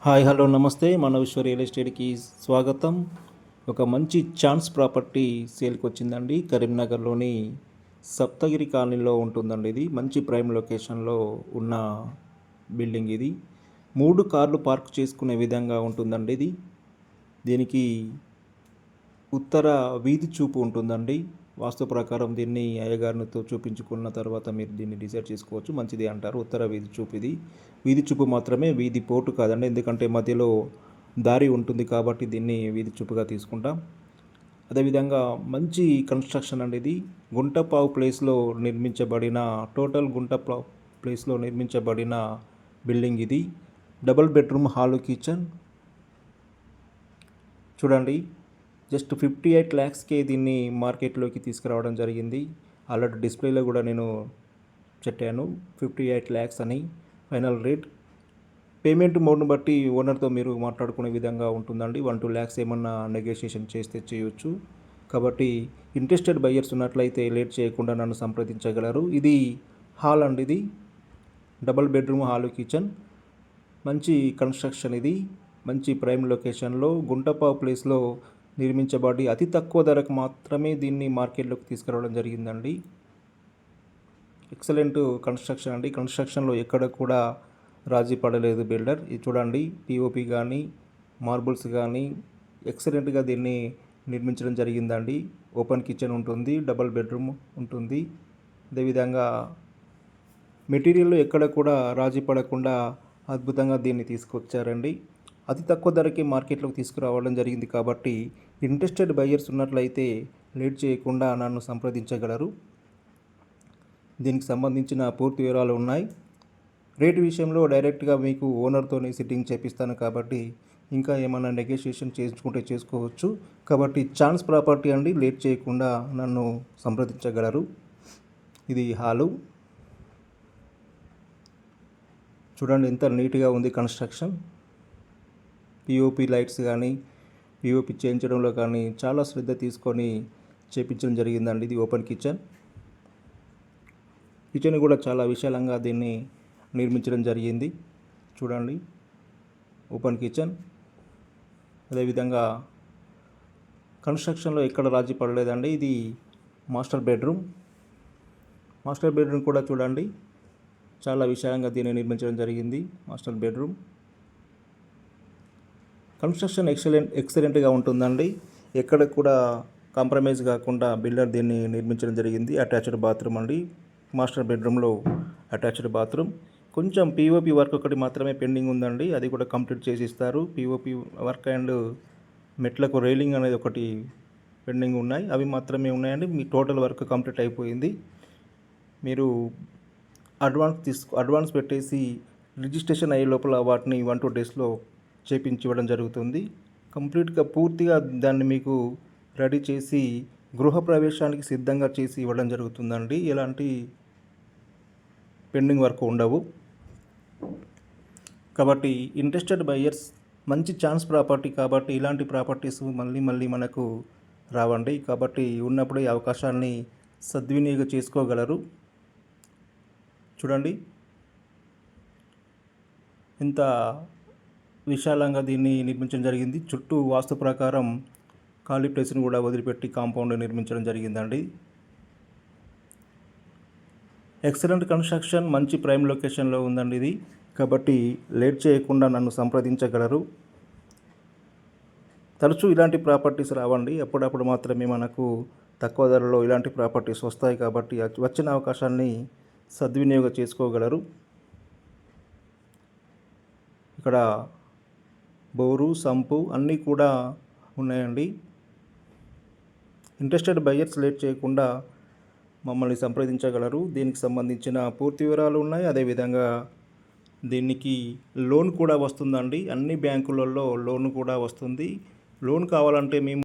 Hi hello నమస్తే మన విశ్వ రియల్ ఎస్టేట్కి స్వాగతం. ఒక మంచి ఛాన్స్ ప్రాపర్టీ సేల్కి వచ్చిందండి. కరీంనగర్లోని సప్తగిరి కాలనీలో ఉంటుందండి. ఇది మంచి ప్రైమ్ లొకేషన్లో ఉన్న బిల్డింగ్. ఇది 3 కార్లు పార్క్ చేసుకునే విధంగా ఉంటుందండి. దీనికి ఉత్తర వీధి చూపు ఉంటుందండి. వాస్తు ప్రకారం దీన్ని అయ్యగారితో చూపించుకున్న తర్వాత మీరు దీన్ని డిసైడ్ చేసుకోవచ్చు. మంచిది అంటారు. ఉత్తర వీధి చూపు ఇది. వీధి చూపు మాత్రమే, వీధి పోటు కాదండి. ఎందుకంటే మధ్యలో దారి ఉంటుంది కాబట్టి దీన్ని వీధి చూపుగా తీసుకుంటాం. అదేవిధంగా మంచి కన్స్ట్రక్షన్ అండి. ఇది గుంటపావు ప్లేస్లో నిర్మించబడిన ప్లేస్లో నిర్మించబడిన బిల్డింగ్ ఇది. డబుల్ బెడ్రూమ్ హాలు కిచెన్ చూడండి. జస్ట్ 58 lakhsకే దీన్ని మార్కెట్లోకి తీసుకురావడం జరిగింది. ఆల్రెడీ డిస్ప్లేలో కూడా నేను చెప్పాను 58 lakhs అని ఫైనల్ రేట్. పేమెంట్ మోడ్ను బట్టి ఓనర్తో మీరు మాట్లాడుకునే విధంగా ఉంటుందండి. 1-2 lakhs ఏమన్నా నెగోషియేషన్ చేస్తే చేయొచ్చు. కాబట్టి ఇంట్రెస్టెడ్ బయ్యర్స్ ఉన్నట్లయితే లేట్ చేయకుండా నన్ను సంప్రదించగలరు. ఇది హాల్ అండి. ఇది డబుల్ బెడ్రూమ్ హాలు కిచెన్. మంచి కన్స్ట్రక్షన్. ఇది మంచి ప్రైమ్ లొకేషన్లో గుంటపావు ప్లేస్లో నిర్మించబడి అతి తక్కువ ధరకు మాత్రమే దీన్ని మార్కెట్లోకి తీసుకురావడం జరిగిందండి. ఎక్సలెంట్ కన్స్ట్రక్షన్ అండి. కన్స్ట్రక్షన్లో ఎక్కడ కూడా రాజీ పడలేదు బిల్డర్. ఇది చూడండి, పిఓపి కానీ మార్బుల్స్ కానీ ఎక్సలెంట్గా దీన్ని నిర్మించడం జరిగిందండి. ఓపెన్ కిచెన్ ఉంటుంది, డబుల్ బెడ్రూమ్ ఉంటుంది. అదేవిధంగా మెటీరియల్లో ఎక్కడ కూడా రాజీ పడకుండా అద్భుతంగా దీన్ని తీసుకొచ్చారండి. అతి తక్కువ ధరకే మార్కెట్లోకి తీసుకురావడం జరిగింది కాబట్టి ఇంట్రెస్టెడ్ బయ్యర్స్ ఉన్నట్లయితే లేట్ చేయకుండా నన్ను సంప్రదించగలరు. దీనికి సంబంధించిన పూర్తి వివరాలు ఉన్నాయి. రేటు విషయంలో డైరెక్ట్గా మీకు ఓనర్తోనే సిట్టింగ్ చేపిస్తాను కాబట్టి ఇంకా ఏమైనా నెగోషియేషన్ చేసుకుంటే చేసుకోవచ్చు. కాబట్టి ఛాన్స్ ప్రాపర్టీ అండి. లేట్ చేయకుండా నన్ను సంప్రదించగలరు. ఇది హాలు చూడండి, ఎంత నీట్గా ఉంది కన్స్ట్రక్షన్. పిఓపి లైట్స్ కానీ పిఓపి చేయించడంలో కానీ చాలా శ్రద్ధ తీసుకొని చేయించడం జరిగిందండి. ఇది ఓపెన్ కిచెన్ కూడా చాలా విశాలంగా దీన్ని నిర్మించడం జరిగింది. చూడండి, ఓపెన్ కిచెన్. అదేవిధంగా కన్స్ట్రక్షన్లో ఎక్కడ రాజీ పడలేదండి. ఇది మాస్టర్ బెడ్రూమ్ కూడా చూడండి, చాలా విశాలంగా దీన్ని నిర్మించడం జరిగింది. మాస్టర్ బెడ్రూమ్ కన్స్ట్రక్షన్ ఎక్సలెంట్గా ఉంటుందండి. ఎక్కడ కూడా కాంప్రమైజ్ కాకుండా బిల్డర్ దీన్ని నిర్మించడం జరిగింది. అటాచ్డ్ బాత్రూమ్ అండి. మాస్టర్ బెడ్రూమ్లో అటాచ్డ్ బాత్రూమ్. కొంచెం పిఓపి వర్క్ ఒకటి మాత్రమే పెండింగ్ ఉందండి. అది కూడా కంప్లీట్ చేసి ఇస్తారు. పిఓపి వర్క్ అండ్ మెట్లకు రైలింగ్ అనేది ఒకటి పెండింగ్ ఉన్నాయి. అవి మాత్రమే ఉన్నాయండి. మీ టోటల్ వర్క్ కంప్లీట్ అయిపోయింది. మీరు అడ్వాన్స్ పెట్టేసి రిజిస్ట్రేషన్ అయ్యే లోపల వాటిని 1-2 daysలో చేపించి ఇవ్వడం జరుగుతుంది. కంప్లీట్గా పూర్తిగా దాన్ని మీకు రెడీ చేసి గృహప్రవేశానికి సిద్ధంగా చేసి ఇవ్వడం జరుగుతుందండి. ఎలాంటి పెండింగ్ వర్క్ ఉండవు. కాబట్టి ఇంట్రెస్టెడ్ బయ్యర్స్, మంచి ఛాన్స్ ప్రాపర్టీ కాబట్టి ఇలాంటి ప్రాపర్టీస్ మళ్ళీ మనకు రావండి. కాబట్టి ఉన్నప్పుడు ఈ అవకాశాన్ని సద్వినియోగం చేసుకోగలరు. చూడండి, ఇంత విశాలంగా దీన్ని నిర్మించడం జరిగింది. చుట్టూ వాస్తు ప్రకారం ఖాళీ ప్లేస్ని కూడా వదిలిపెట్టి కాంపౌండ్ నిర్మించడం జరిగిందండి. ఎక్సలెంట్ కన్స్ట్రక్షన్, మంచి ప్రైమ్ లొకేషన్లో ఉందండి ఇది. కాబట్టి లేట్ చేయకుండా నన్ను సంప్రదించగలరు. తరచూ ఇలాంటి ప్రాపర్టీస్ రావండి. అప్పుడప్పుడు మాత్రమే మనకు తక్కువ ధరలో ఇలాంటి ప్రాపర్టీస్ వస్తాయి. కాబట్టి వచ్చిన అవకాశాన్ని సద్వినియోగం చేసుకోగలరు. ఇక్కడ బోరు, సంపు అన్నీ కూడా ఉన్నాయండి. ఇంట్రెస్టెడ్ బయ్యర్స్ లేట్ చేయకుండా మమ్మల్ని సంప్రదించగలరు. దీనికి సంబంధించిన పూర్తి వివరాలు ఉన్నాయి. అదేవిధంగా దీనికి లోన్ కూడా వస్తుందండి. అన్ని బ్యాంకులలో లోన్ కూడా వస్తుంది. లోన్ కావాలంటే మేము